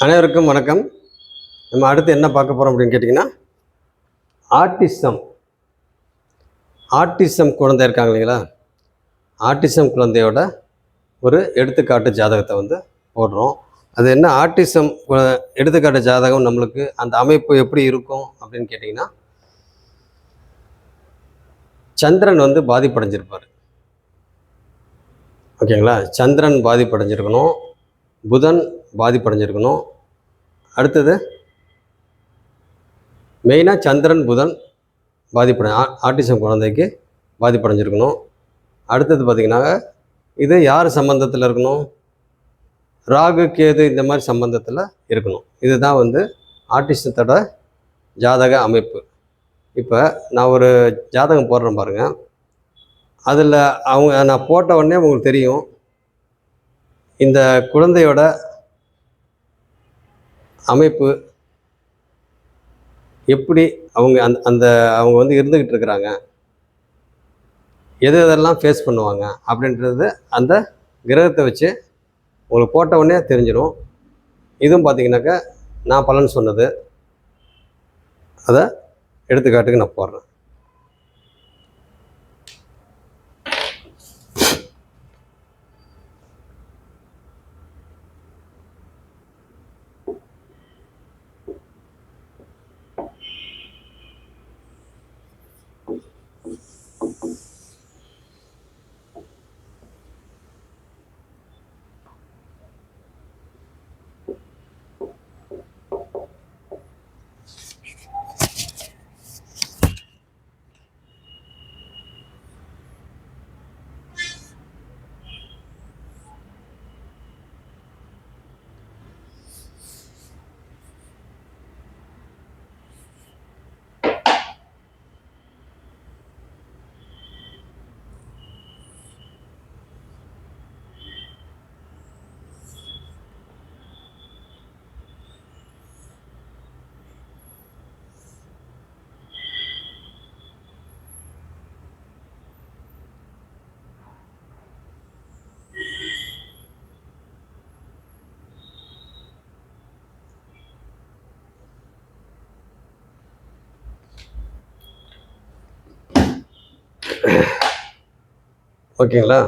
அனைவருக்கும் வணக்கம். நம்ம அடுத்து என்ன பார்க்க போகிறோம் அப்படின்னு கேட்டிங்கன்னா, ஆட்டிசம் ஆட்டிசம் குழந்தை இருக்காங்க இல்லைங்களா? ஆட்டிசம் குழந்தையோட ஒரு எடுத்துக்காட்டு ஜாதகத்தை போடுறோம். அது என்ன ஆட்டிசம் எடுத்துக்காட்டு ஜாதகம், நம்மளுக்கு அந்த அமைப்பு எப்படி இருக்கும் அப்படின்னு கேட்டிங்கன்னா, சந்திரன் பாதிப்படைஞ்சிருப்பார். ஓகேங்களா? சந்திரன் பாதிப்படைஞ்சிருக்கணும், புதன் பாதிப்படைஞ்சிருக்கணும். அடுத்தது மெயினாக சந்திரன் புதன் ஆட்டிசம் குழந்தைக்கு பாதிப்படைஞ்சிருக்கணும். அடுத்தது பார்த்திங்கன்னா, இது யார் சம்பந்தத்தில் இருக்கணும்? ராகு கேது இந்த மாதிரி சம்பந்தத்தில் இருக்கணும். இதுதான் ஆட்டிசத்தோட ஜாதக அமைப்பு. இப்போ நான் ஒரு ஜாதகம் போடுறேன் பாருங்கள். அதில் நான் போட்ட உடனே உங்களுக்கு தெரியும் இந்த குழந்தையோட அமைப்பு எப்படி அவங்க இருந்துக்கிட்டு இருக்கிறாங்க, எதெல்லாம் ஃபேஸ் பண்ணுவாங்க அப்படின்றது அந்த கிரகத்தை வச்சு உங்களுக்கு போட்ட உடனே தெரிஞ்சிடும். இதுவும் பார்த்தீங்கன்னாக்கா நான் பலன் சொன்னது, அதை எடுத்துக்காட்டுக்கு நான் போடுறேன். ஓகேங்களா?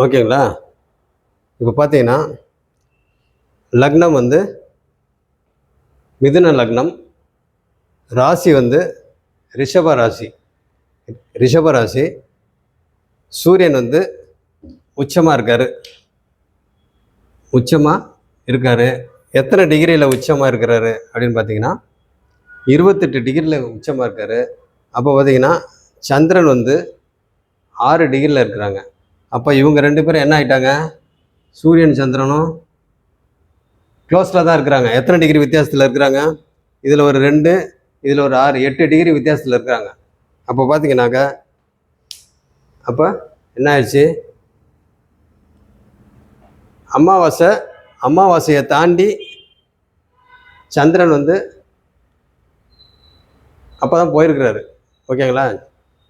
ஓகேங்களா? இப்போ பார்த்தீங்கன்னா லக்னம் மிதுன லக்னம், ராசி ரிஷப ராசி. சூரியன் உச்சமாக இருக்கார். எத்தனை டிகிரியில் உச்சமாக இருக்கிறாரு அப்படின்னு பார்த்தீங்கன்னா 28 டிகிரியில் உச்சமாக இருக்கார். அப்போ பார்த்தீங்கன்னா சந்திரன் வந்து 6 டிகிரியில் இருக்கிறாங்க. அப்போ இவங்க 2 பேரும் என்ன ஆகிட்டாங்க, சூரியன் சந்திரனும் க்ளோஸில் தான் இருக்கிறாங்க. எத்தனை டிகிரி வித்தியாசத்தில் இருக்கிறாங்க, இதில் ஒரு 2, இதில் ஒரு 6, 8 டிகிரி வித்தியாசத்தில் இருக்கிறாங்க. அப்போ பார்த்தீங்கன்னாக்கா அப்போ என்ன ஆயிடுச்சு, அமாவாசையை தாண்டி சந்திரன் வந்து அப்போ தான் போயிருக்கிறாரு. ஓகேங்களா,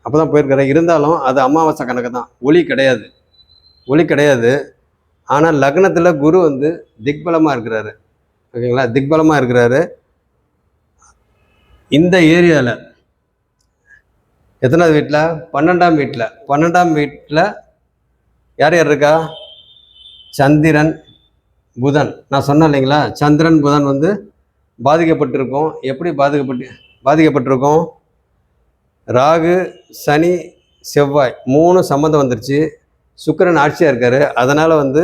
அப்போ தான் போயிருக்கிறாரு. இருந்தாலும் அது அமாவாசை கணக்கு தான், ஒளி கிடையாது. ஆனால் லக்னத்தில் குரு வந்து திக்பலமாக இருக்கிறாரு. ஓகேங்களா, திக்பலமாக இருக்கிறாரு. இந்த ஏரியாவில் எத்தனாவது வீட்டில், 12ஆம் வீட்டில் யார் யார் இருக்கா, சந்திரன் புதன். நான் சொன்னேன் இல்லைங்களா, சந்திரன் புதன் வந்து பாதிக்கப்பட்டிருக்கோம். எப்படி பாதிக்கப்பட்டிருக்கோம், ராகு சனி செவ்வாய் 3 சம்மந்தம் வந்துருச்சு. சுக்கிரன் ஆட்சியாக இருக்கார். அதனால் வந்து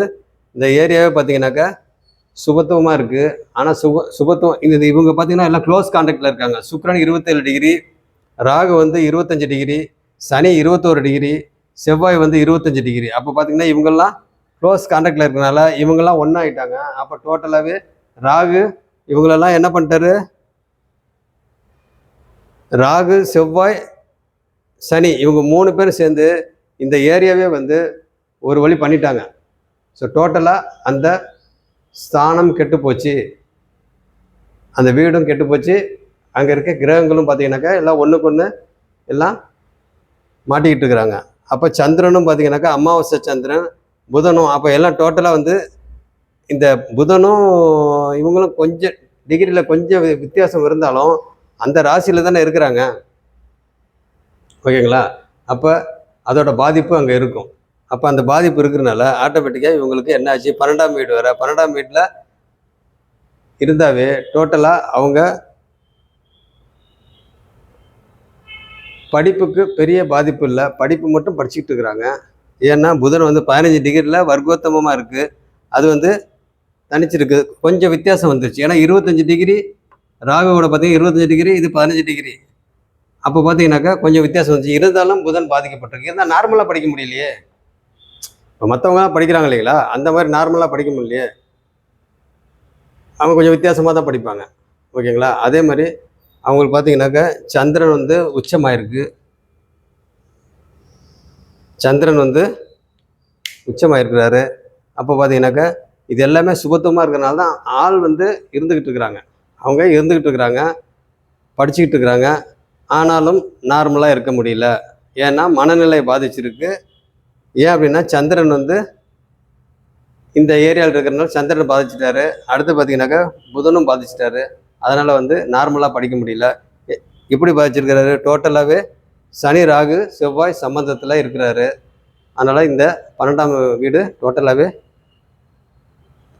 இந்த ஏரியாவே பார்த்தீங்கன்னாக்கா சுபத்துவமாக இருக்குது. ஆனால் சுபத்துவம் இவங்க பார்த்தீங்கன்னா எல்லாம் க்ளோஸ் கான்டாக்டில் இருக்காங்க. சுக்கிரன் 27 டிகிரி, ராகு வந்து 25 டிகிரி, சனி 21 டிகிரி, செவ்வாய் வந்து 25 டிகிரி. அப்போ பார்த்தீங்கன்னா இவங்கெல்லாம் க்ளோஸ் கான்டாக்டில் இருக்கிறனால இவங்கெல்லாம் ஒன்றாயிட்டாங்க. அப்போ டோட்டலாகவே ராகு இவங்களெல்லாம் என்ன பண்ணிட்டாரு, ராகு செவ்வாய் சனி இவங்க 3 பேரும் சேர்ந்து இந்த ஏரியாவே வந்து ஒரு வழி பண்ணிட்டாங்க. ஸோ டோட்டலாக அந்த ஸ்தானம் கெட்டு போச்சு, அந்த வீடும் கெட்டு போச்சு. அங்கே இருக்க கிரகங்களும் பார்த்தீங்கன்னாக்கா எல்லாம் ஒன்றுக்கு ஒன்று எல்லாம் மாட்டிக்கிட்டு இருக்கிறாங்க. அப்போ சந்திரனும் பார்த்தீங்கன்னாக்கா அமாவாசை சந்திரன், புதனும், அப்போ எல்லாம் டோட்டலாக வந்து இந்த புதனும் இவங்களும் கொஞ்சம் டிகிரியில் கொஞ்சம் வித்தியாசம் இருந்தாலும் அந்த ராசியில் தானே இருக்கிறாங்க. ஓகேங்களா, அப்போ அதோட பாதிப்பு அங்கே இருக்கும். அப்போ அந்த பாதிப்பு இருக்கிறனால ஆட்டோமேட்டிக்காக இவங்களுக்கு என்ன ஆச்சு, 12ஆம் வீடு வர 12ஆம் வீட்டில் இருந்தாவே டோட்டலாக அவங்க படிப்புக்கு பெரிய பாதிப்பு இல்லை, படிப்பு மட்டும் படிச்சுக்கிட்டு இருக்கிறாங்க. ஏன்னா புதன் வந்து 15 டிகிரியில் வர்க்கோத்தமமாக இருக்குது, அது வந்து தனிச்சிருக்கு, கொஞ்சம் வித்தியாசம் வந்துருச்சு. ஏன்னா 25 டிகிரி ராகுவோட பார்த்தீங்கன்னா 25 டிகிரி, இது 15 டிகிரி. அப்போ பார்த்தீங்கன்னாக்கா கொஞ்சம் வித்தியாசம் வந்துச்சு. இருந்தாலும் புதன் பாதிக்கப்பட்டிருக்கு. இருந்தால் நார்மலாக படிக்க முடியலையே, இப்போ மற்றவங்களாம் படிக்கிறாங்க இல்லைங்களா, அந்த மாதிரி நார்மலாக படிக்க முடியலையே, அவங்க கொஞ்சம் வித்தியாசமாக தான் படிப்பாங்க. ஓகேங்களா, அதே மாதிரி அவங்களுக்கு பார்த்தீங்கன்னாக்கா சந்திரன் வந்து உச்சமாயிருக்கு. சந்திரன் வந்து உச்சமாயிருக்கிறாரு. அப்போ பார்த்தீங்கன்னாக்கா இது எல்லாமே சுபத்துவமாக இருக்கிறனால தான் ஆள் வந்து இருந்துக்கிட்டு இருக்கிறாங்க, அவங்க இருந்துக்கிட்டு இருக்கிறாங்க, படிச்சுக்கிட்டு இருக்கிறாங்க. ஆனாலும் நார்மலாக இருக்க முடியல. ஏன்னா மனநிலை பாதிச்சிருக்கு. ஏன் அப்படின்னா சந்திரன் வந்து இந்த ஏரியாவில் இருக்கிறனால சந்திரன் பாதிச்சிட்டாரு. அடுத்து பார்த்தீங்கன்னாக்கா புதனும் பாதிச்சிட்டாரு. அதனால் வந்து நார்மலாக படிக்க முடியல. எப்படி பாதிச்சிருக்கிறாரு, டோட்டலாகவே சனி ராகு செவ்வாய் சம்பந்தத்தில் இருக்கிறாரு. அதனால் இந்த 12ஆம் வீடு டோட்டலாகவே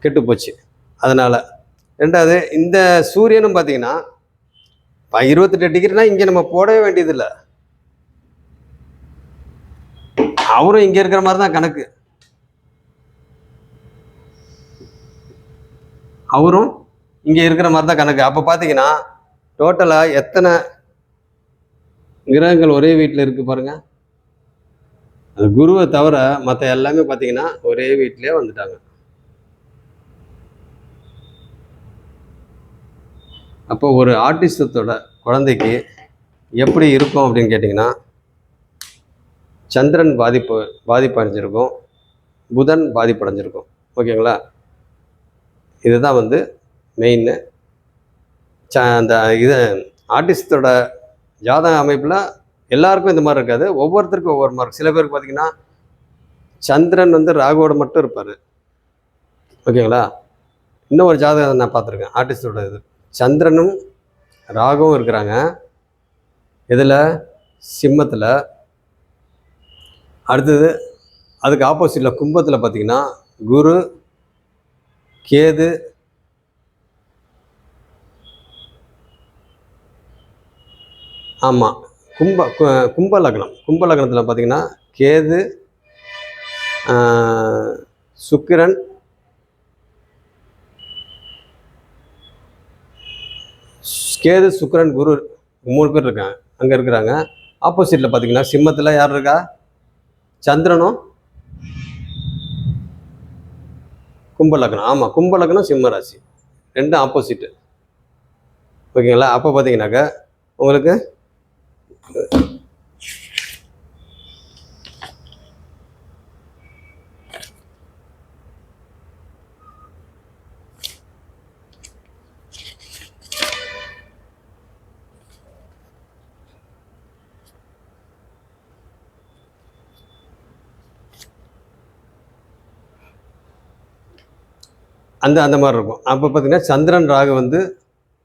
கெட்டு போச்சு. அதனால் ரெண்டாவது இந்த சூரியனும் பார்த்தீங்கன்னா 28 டிகிரினா இங்கே நம்ம போடவே வேண்டியதில்லை, அவரும் இங்கே இருக்கிற மாதிரி தான் கணக்கு, அவரும் இங்கே இருக்கிற மாதிரி தான் கணக்கு. அப்போ பார்த்தீங்கன்னா டோட்டலாக எத்தனை கிரகங்கள் ஒரே வீட்டில் இருக்குது பாருங்கள். அது குருவை தவிர மற்ற எல்லாமே பார்த்தீங்கன்னா ஒரே வீட்டிலே வந்துட்டாங்க. அப்போ ஒரு ஆர்டிஸ்டத்தோட குழந்தைக்கு எப்படி இருக்கும் அப்படின்னு கேட்டிங்கன்னா, சந்திரன் பாதிப்பு அடைஞ்சிருக்கும், புதன் பாதிப்படைஞ்சிருக்கும். ஓகேங்களா, இதுதான் வந்து மெயின். அந்த இது ஆர்டிஸ்டோட ஜாதக அமைப்பில் எல்லாருக்கும் இந்த மாதிரி இருக்காது, ஒவ்வொருத்தருக்கும் ஒவ்வொரு மாதிரி. சில பேருக்கு பார்த்தீங்கன்னா சந்திரன் வந்து ராகுவோட மட்டும் இருப்பார். ஓகேங்களா, இன்னும் ஒரு ஜாதகம் நான் பார்த்துருக்கேன், ஆர்டிஸ்டோட இது சந்திரனும் ராகுவும் இருக்கிறாங்க. இதில் சிம்மத்தில். அடுத்தது அதுக்கு ஆப்போசிட்டில் கும்பத்தில் பார்த்தீங்கன்னா குரு கேது, ஆமாம் கும்ப லக்னத்தில் பார்த்தீங்கன்னா கேது, சுக்கிரன், கேது சுக்கிரன் குரு 3 பேர் இருக்காங்க, அங்கே இருக்கிறாங்க. ஆப்போசிட்டில் பார்த்தீங்கன்னா சிம்மத்தில் யார் இருக்கா? சந்திரனும் கும்பலக்னம். ஆமாம், கும்பலக்னம் சிம்ம ராசி ரெண்டும் ஆப்போசிட்டு. ஓகேங்களா? அப்போ பார்த்தீங்கன்னாக்கா உங்களுக்கு அந்த மாதிரி இருக்கும். அப்போ பார்த்தீங்கன்னா சந்திரன் ராகு வந்து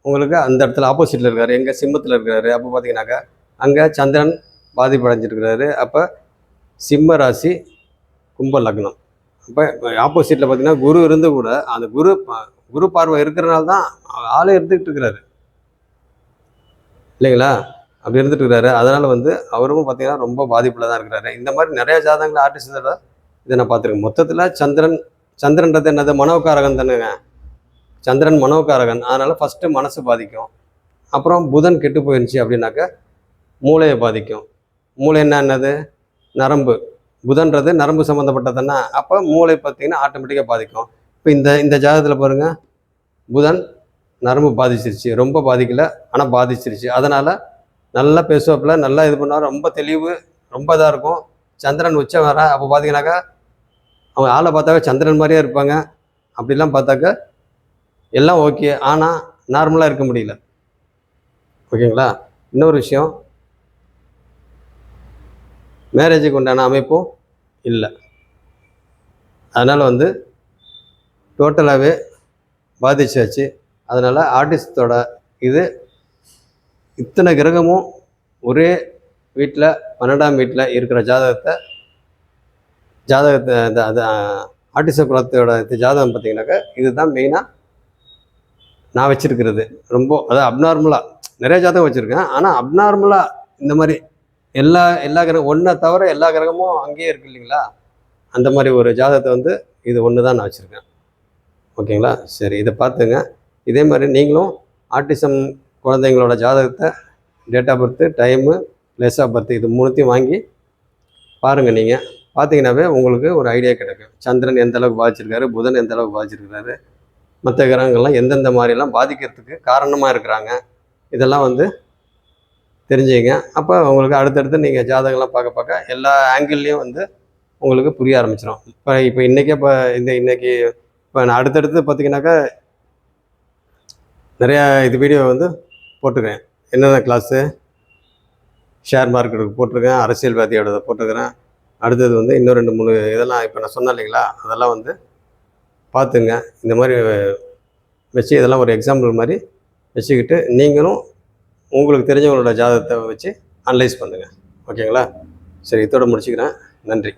உங்களுக்கு அந்த இடத்துல ஆப்போசிட்டில் இருக்காரு, எங்கள் சிம்மத்தில் இருக்கிறாரு. அப்போ பார்த்தீங்கன்னாக்கா அங்கே சந்திரன் பாதிப்பு அடைஞ்சிருக்கிறாரு. அப்போ சிம்ம ராசி கும்ப லக்னம். அப்போ ஆப்போசிட்டில் பார்த்தீங்கன்னா குரு இருந்து கூட அந்த குரு பார்வை இருக்கிறனால தான் ஆளே இருந்துகிட்டு இருக்கிறாரு இல்லைங்களா? அப்படி இருந்துட்டு இருக்கிறாரு. அதனால் வந்து அவரும் பார்த்தீங்கன்னா ரொம்ப பாதிப்பில் தான் இருக்கிறாரு. இந்த மாதிரி நிறைய ஜாதகங்கள் ஆர்டிஸ்டோட இதை நான் பார்த்துருக்கேன். மொத்தத்தில் சந்திரன்றது என்னது? மனோகாரகன் தானேங்க. சந்திரன் மனோகாரகன். அதனால் ஃபஸ்ட்டு மனசு பாதிக்கும். அப்புறம் புதன் கெட்டு போயிருந்துச்சு அப்படின்னாக்கா மூளையை பாதிக்கும். மூளை என்னது? நரம்பு. புதன்றது நரம்பு சம்மந்தப்பட்டதுன்னா அப்போ மூளை பார்த்திங்கன்னா ஆட்டோமேட்டிக்காக பாதிக்கும். இப்போ இந்த ஜாதகத்தில் பாருங்கள், புதன் நரம்பு பாதிச்சிருச்சு. ரொம்ப பாதிக்கலை, ஆனால் பாதிச்சிருச்சு. அதனால் நல்லா பேசுவாப்பில், நல்லா இது பண்ணால் ரொம்ப தெளிவு, ரொம்ப இதாக இருக்கும். சந்திரன் உச்சம் வர அப்போ பார்த்தீங்கன்னாக்கா அவங்க ஆளை பார்த்தாக்க சந்திரன் மாதிரியே இருப்பாங்க. அப்படிலாம் பார்த்தாக்க எல்லாம் ஓகே, ஆனால் நார்மலாக இருக்க முடியல. ஓகேங்களா? இன்னொரு விஷயம், மேரேஜுக்கு உண்டான அமைப்பும் இல்லை. அதனால் வந்து டோட்டலாகவே பாதிச்சாச்சு. அதனால் ஆர்டிஸ்டோட இது இத்தனை கிரகமும் ஒரே வீட்டில் 12ஆம் வீட்டில் இருக்கிற ஜாதகத்தை அந்த ஆர்டிச குலத்தோட ஜாதகம் பார்த்தீங்கன்னாக்கா இதுதான் மெயினாக நான் வச்சுருக்கிறது. ரொம்ப அதாவது அப்நார்மலாக நிறைய ஜாதகம் வச்சுருக்கேன். ஆனால் அப்நார்மலாக இந்த மாதிரி எல்லா கிரகம் ஒன்றை தவிர எல்லா கிரகமும் அங்கேயே இருக்குது இல்லைங்களா? அந்த மாதிரி ஒரு ஜாதகத்தை வந்து இது ஒன்று தான் நான் வச்சுருக்கேன். ஓகேங்களா? சரி, இதை பார்த்துங்க. இதே மாதிரி நீங்களும் ஆர்டிசம் குழந்தைங்களோட ஜாதகத்தை, date of birth, time, place of birth இது 3த்தையும் வாங்கி பாருங்கள். நீங்கள் பார்த்தீங்கன்னாவே உங்களுக்கு ஒரு ஐடியா கிடைக்கும். சந்திரன் எந்த அளவுக்கு பாதிச்சிருக்காரு, புதன் எந்த அளவுக்கு பாதிச்சிருக்கிறாரு, மற்ற கிரகங்கள்லாம் எந்தெந்த மாதிரிலாம் பாதிக்கிறதுக்கு காரணமாக இருக்கிறாங்க, இதெல்லாம் வந்து தெரிஞ்சுங்க. அப்போ உங்களுக்கு அடுத்தடுத்து நீங்கள் ஜாதகம்லாம் பார்க்க எல்லா ஆங்கிள்லேயும் வந்து உங்களுக்கு புரிய ஆரம்பிச்சிடும். இப்போ இன்றைக்கி இப்போ நான் அடுத்தடுத்து பார்த்தீங்கன்னாக்கா நிறையா வீடியோ வந்து போட்டிருக்கேன். என்னென்ன கிளாஸு, ஷேர் மார்க்கெட்டுக்கு போட்டிருக்கேன், அரசியல்வாதியோட போட்டிருக்கிறேன். அடுத்தது வந்து இன்னும் 2-3 இதெல்லாம் இப்போ நான் சொன்னேன் இல்லைங்களா? அதெல்லாம் வந்து பார்த்துங்க. இந்த மாதிரி வச்சு இதெல்லாம் ஒரு எக்ஸாம்பிள் மாதிரி வச்சுக்கிட்டு நீங்களும் உங்களுக்கு தெரிஞ்சவங்களோட ஜாதகத்தை வச்சு அனலைஸ் பண்ணுங்கள். ஓகேங்களா? சரி, இதோடு முடிச்சுக்கிறேன். நன்றி.